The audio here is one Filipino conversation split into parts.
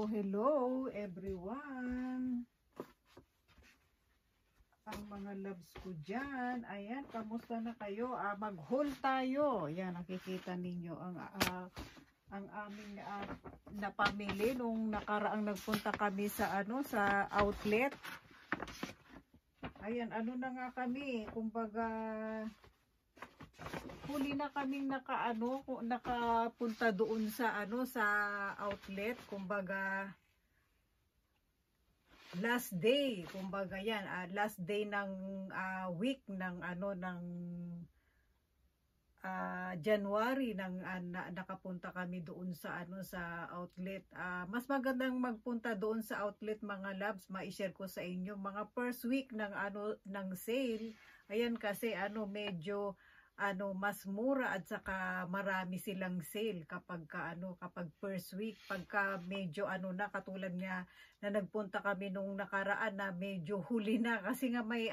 Hello everyone. Ang mga loves ko dyan. Ayan, kamusta na kayo? Mag-haul tayo. Ayan, nakikita ninyo ang aming napamili nung nakaraang nagpunta kami sa sa outlet. Ayan, na nga kami, kumbaga huli na kaming nakapunta doon sa sa outlet, kumbaga last day, kumbaga yan, last day ng week ng January nakapunta kami doon sa sa outlet. Mas magandang magpunta doon sa outlet, mga loves. Ma-share ko sa inyo mga first week ng ng sale. Ayan, kasi medyo mas mura at saka marami silang sale kapag kapag first week. Pagka medyo na, katulad nga na nagpunta kami nung nakaraan na medyo huli na, kasi nga may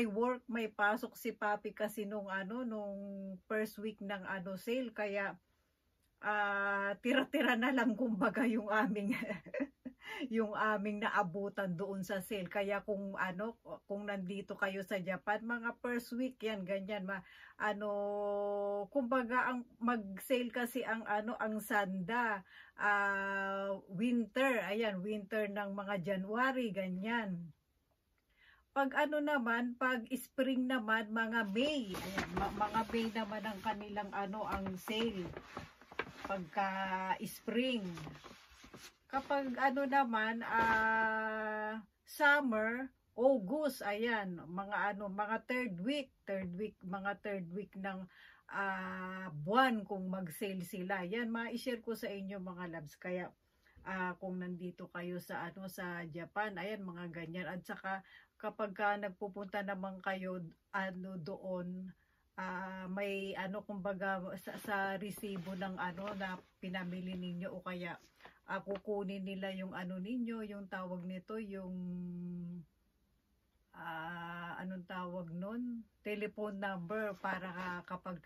work, may pasok si Papi kasi nung first week ng sale, kaya tira-tira na lang kumbaga yung aming yung aming naabutan doon sa sale. Kaya kung nandito kayo sa Japan, mga first week yan, ganyan, kumbaga ang mag-sale kasi ang sanda, winter, ayan, winter ng mga January, ganyan. Pag naman, pag spring naman, mga May, ayan, mga May naman ang kanilang ang sale pagka spring. Kapag naman, summer, August, ayan, mga third week, mga third week ng buwan kung mag-sale sila. Yan, ma-share ko sa inyo, mga loves. Kaya kung nandito kayo sa sa Japan, ayan, mga ganyan. At saka kapag nagpupunta naman kayo doon, may kumbaga sa resibo ng na pinamili ninyo, o kaya kukunin nila yung ninyo, yung tawag nito, yung anong tawag nun, telephone number, para kapag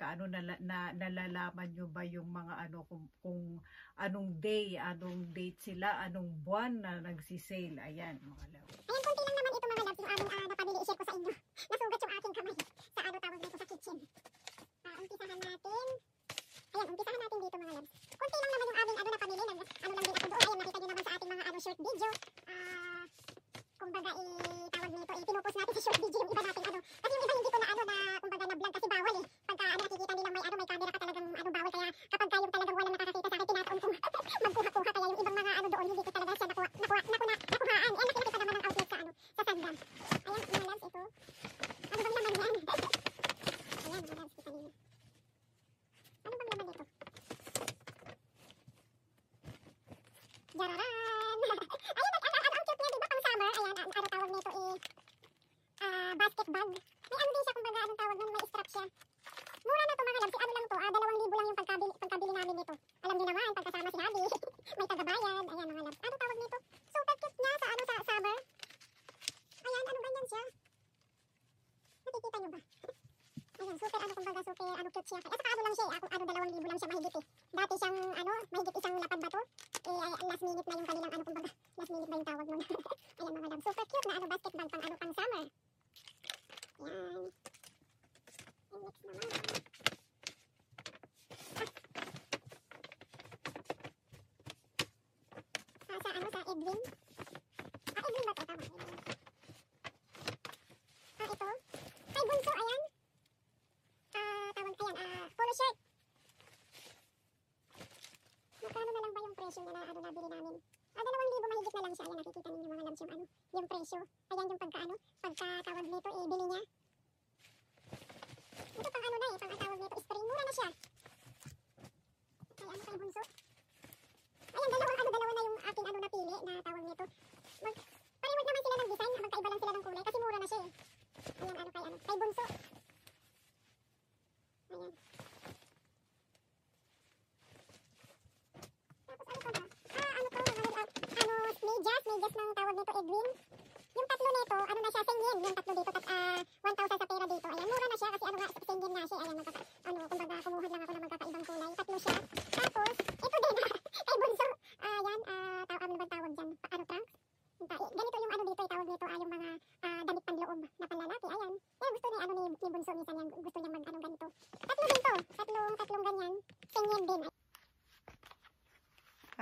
nalalaman nyo ba yung mga kung anong day, anong date sila, anong buwan na nagsisale. Ayan, mga love. Ayan, konti lang naman ito, mga loves, yung aming napabili. I-share ko sa inyo. Nasugat yung aking kamay sa tawag dito sa kitchen. Umpisahan natin. Ayan, umpisahan natin dito, mga loves. Konti lang naman yung aming napamili. Lang din ako doon. Ayan, nakita nyo naman sa ating mga short video. Kumbaga, tawag nito, pinupos natin sa short video yung iba natin kasi yung iba hindi ko na kumbaga na vlog, kasi bawal pagka nakikita nilang may camera ka talagang bawal, kaya kapag yung talagang walang nakakakita sa akin, tinataon ko magkuha-kuha, kaya yung ibang mga doon hindi ko talaga siya nakuhaan. Nakikita pa naman ang outlet sa Sanda. Ayan, mga loves, ito. Ano bang laman yan? Ayan, mga loves, kita ninyo. Ano bang laman nito? Jararan! Ayan, ang cute niya, diba, pang summer? Ayan, tawag nito, basket bag. May din siya, kumbaga, anong tawag nun, may strap siya. Mura na to, mga loves, lang to, 2,000 lang yung pagkabili namin nito. Alam niyo naman, pagkasama si Habi, may tagabayan. Ayan, mga loves, ano tawag nito? Super cute na sa summer. Ayan, ganyan siya. Nakikita nyo ba? Ayan, super kumbaga, super cute siya. At saka lang siya, 2,000 lang siya, mahigit Dati siyang, mahigit isang lapad ba to? Last minute na yung kanilang, kumbaga, last minute ba yung tawag nun? Ayan, mga loves, super cute na basket bag pang summer. Ayan. And next naman. Sa Edwin. Edwin ba ito? Tama, Edwin. Ito. Kay Bunso, ayan. Polo shirt. Magkano na lang ba yung presyo na nabili namin? 2,000 mahigit na lang siya. Ayan, nakikita ninyo, mga loves, yung presyo. Ayan yung pagka tawag nito, bili niya. Ito pang na pang tawag nito, spring. Mura na siya. Kay kay Bunso. Ayan, dalawa na yung aking napili na tawag nito. Pariwag naman sila ng design, magkaiba lang sila ng kulay kasi mura na siya. Ayan, kay Bunso. Ayan. Medyas ng tawag nito, Edwin. Yung tatlo nito, na siya, 1,000 yen. Yung tatlo dito, 1,000 sa pera dito. Ayan, mura na siya kasi 1,000 yen na siya. Ayan,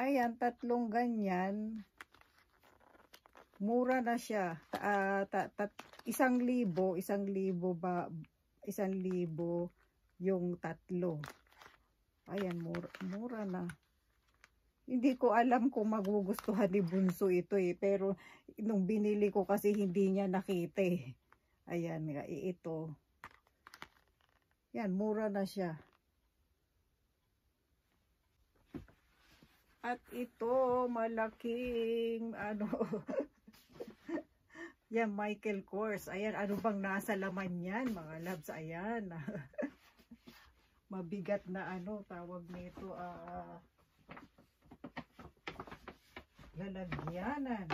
Ayan, 3 ganyan. Mura na siya. 1,000, 1,000 ba? 1,000 yung 3. Ayan, mura na. Hindi ko alam kung magugustuhan ni Bunso ito eh. Pero nung binili ko kasi hindi niya nakita eh. Ayan, ito. Yan, mura na siya. At ito, malaking, ano, yan, Michael Kors. Ayan, ano bang nasa laman yan, mga loves? Ayan. Mabigat na, ano, tawag nito, lalagyanan.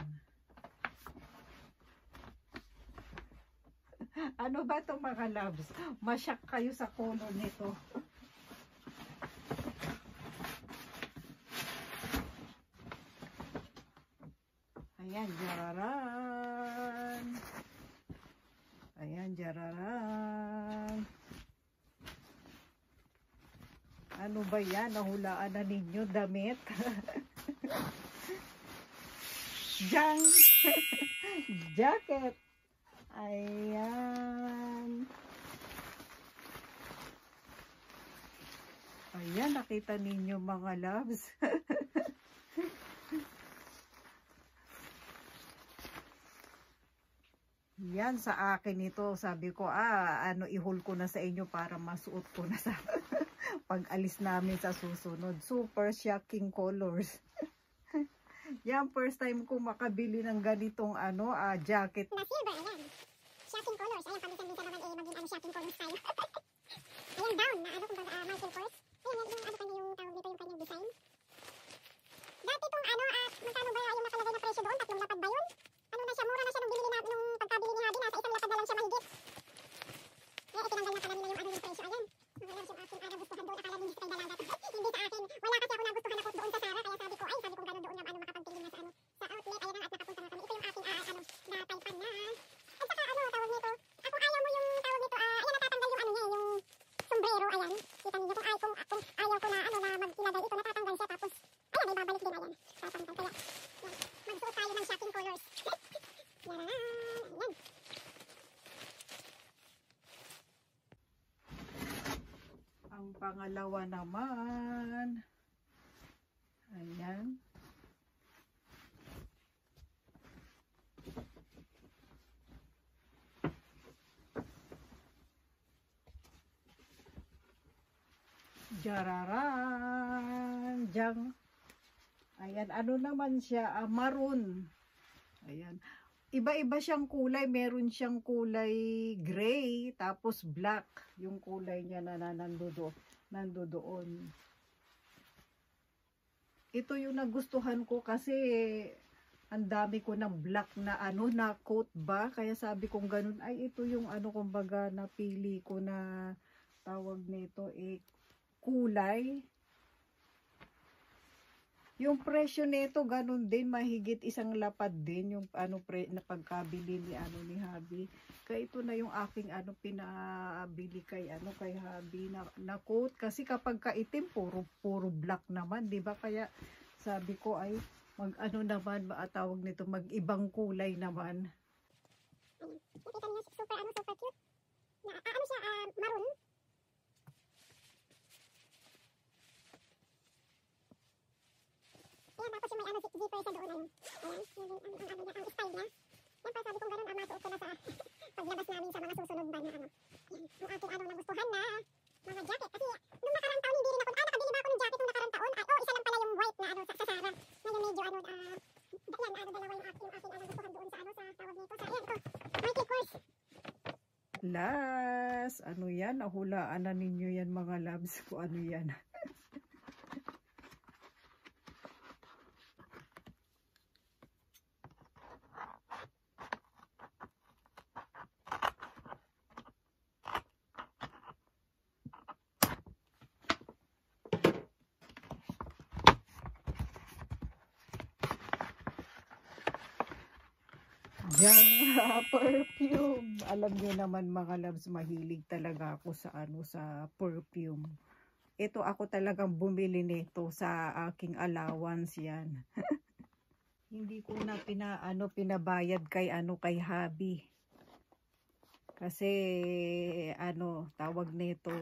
Ano ba ito, mga loves? Masyak kayo sa color nito. Ayan, jararan. Ayan, jararan. Ano ba yan? Nahulaan na ninyo damit. Jang. Jacket. Ayan. Ayan, nakita ninyo mga loves. Yan, sa akin ito, sabi ko, ano, ihul ko na sa inyo para masuot ko na sa pag-alis namin sa susunod. Super shocking colors. Yan, first time ko makabili ng ganitong, ano, jacket. Na silver, ayan. Shocking colors. Ayan, paminsan-minsan naman maging ano, shocking colors tayo. Ayan, down na, ano, kumbaga, Michael Kors. Ayan, yung, ano kanya yung tawag dito, yung kanyang design. Dati itong, ano, magkano ba yung nakalagay na presyo doon? 3 lapad ba yun? Ano na siya, mura na siya nung binili na, nung pagkabili ni Habi, nasa 1 lapad na lang siya mahigit. Kaya itinanggal na pala nila yung ano yung presyo, ayan. Mga loves, yung aking nagustuhan doon, akala nila kay dalaga to. Hindi sa akin, wala kasi ako nagustuhan ako doon sa Sarah, kaya sabi ko, ay, sabi ko gano'n doon yung ano, makapagpili na sa ano, sa outlet, ayan na, at nakapunta na kami. Ito yung aking, ano, nataypan na. At saka, ano, tawag nito, ako ayaw mo yung, tawag nito, ayan, natatanggal yung ano niya, yung sombrero, ayan. Kita niyo kung ayaw ko na, ano, na magilagay ito, natatanggal siya, tapos, ayan, may babalik din, ayan. Tatanggal, kaya, yan, magsuot tayo ng shocking colors. Yan, ayan. Ang pangalawa naman, ayan. Jararan, jang. Ayan, ano naman siya, maroon. Ayan. Iba-iba siyang kulay. Meron siyang kulay gray, tapos black. Yung kulay niya na nandoon. Ito yung nagustuhan ko kasi ang dami ko ng black na ano, na coat ba. Kaya sabi kong ganun, ay ito yung ano, kumbaga napili ko na tawag nito, kulay. Yung presyo nito ganun din, mahigit 1 lapad din yung ano na pagkabili ni ano ni Habi. Kaya ito na yung aking ano pinabili kay ano kay Habi na coat, kasi kapag kaitim puro black naman, 'di ba? Kaya sabi ko ay mag ano naman tawag nito, mag-ibang kulay naman. Nakita niyo, super ano, super cute. Na ano siya, maroon. Ayan, tapos yung may ano, zipper sa doon, ano. Ayan, yung ang style niya. Yan pa, sabi kong ganun, masuot ko na sa paglabas namin sa mga susunod ba na ano. Yan, yung aking ano, nagustuhan na mga jacket. Kasi nung nakarang taon, hindi rin ako, nakabili ba ako ng jacket nung nakarang taon? Isa lang pala yung white na ano, sa Sarah. Ngayon medyo ano, yan, dalawa yung aking nagustuhan doon sa ano, sa tawag nito. Sa, ayan, ito, Michael Kors. Last, ano yan? Nahulaan na ninyo yan mga loves ko, ano yan. Yang perfume. Alam niyo naman mga loves, mahilig talaga ako sa ano, sa perfume. ito ako talagang bumili nito sa aking allowance yan. Hindi ko na pinabayad kay hubby. Kasi tawag nito,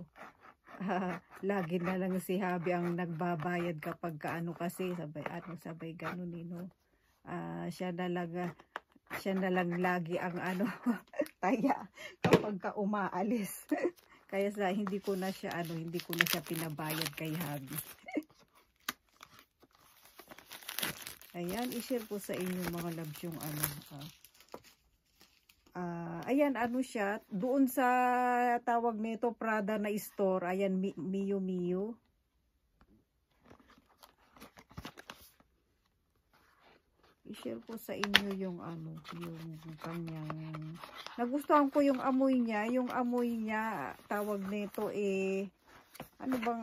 lagi na lang si hubby ang nagbabayad kapag kasi sabay ganun siya na lang lagi ang taya kapag umaalis. Kaya hindi ko na siya pinabayad kay hubby. Ayan, i-share ko sa inyo mga loves yung ayan, siya, doon sa tawag nito Prada na store, ayan, Miu Miu. I-share ko sa inyo yung yung kanyang, nagustuhan ko yung amoy niya, tawag nito ano bang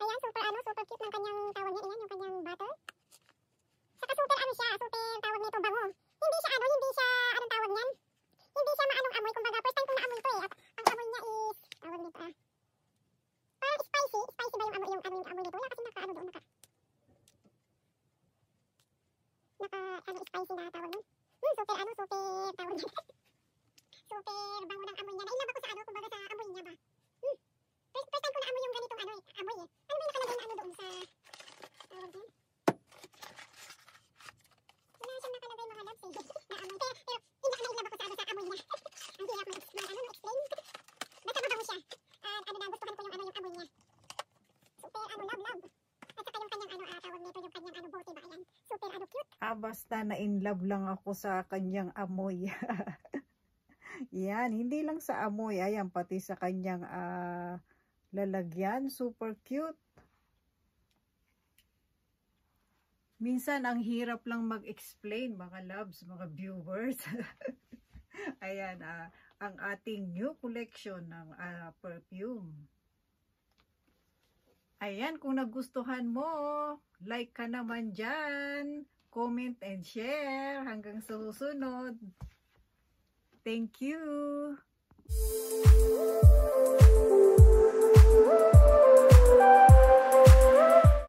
Ayan, super cute ng kanyang tawag niya, yung kanyang bottle. Saka super siya, super tawag nito bango. Hindi siya anong tawag niyan? Hindi siya maanong amoy, kumbaga first time ko na amoy ito at ang amoy niya is tawag nito parang spicy ba yung amoy nito? Wala kasi doon, spicy na tawag nun. Super tawag niya. Super bango ng amoy niya. Nailab ako sa kumbaga sa amoy niya ba? First time ko na amoy yung ganitong amoy. Ano ba yung nakalagay na doon sa tawag niya? Wala siyang nakalagay mga loves na amoy. Pero hindi ka nailab ako sa amoy niya. Ang hirap ma-explain. Basta mabango siya. At nagustuhan ko yung amoy niya. Super love. At saka yung kanyang tawag nito, yung kanyang bote ba? Ayan. Super cute. Basta na-in-love lang ako sa kanyang amoy. Yan, hindi lang sa amoy, ayan, pati sa kanyang lalagyan, super cute. Minsan ang hirap lang mag-explain mga loves, mga viewers. Ayan, ang ating new collection ng perfume. Ayan, kung nagustuhan mo, like ka naman dyan, comment and share. Hanggang sa susunod. Thank you.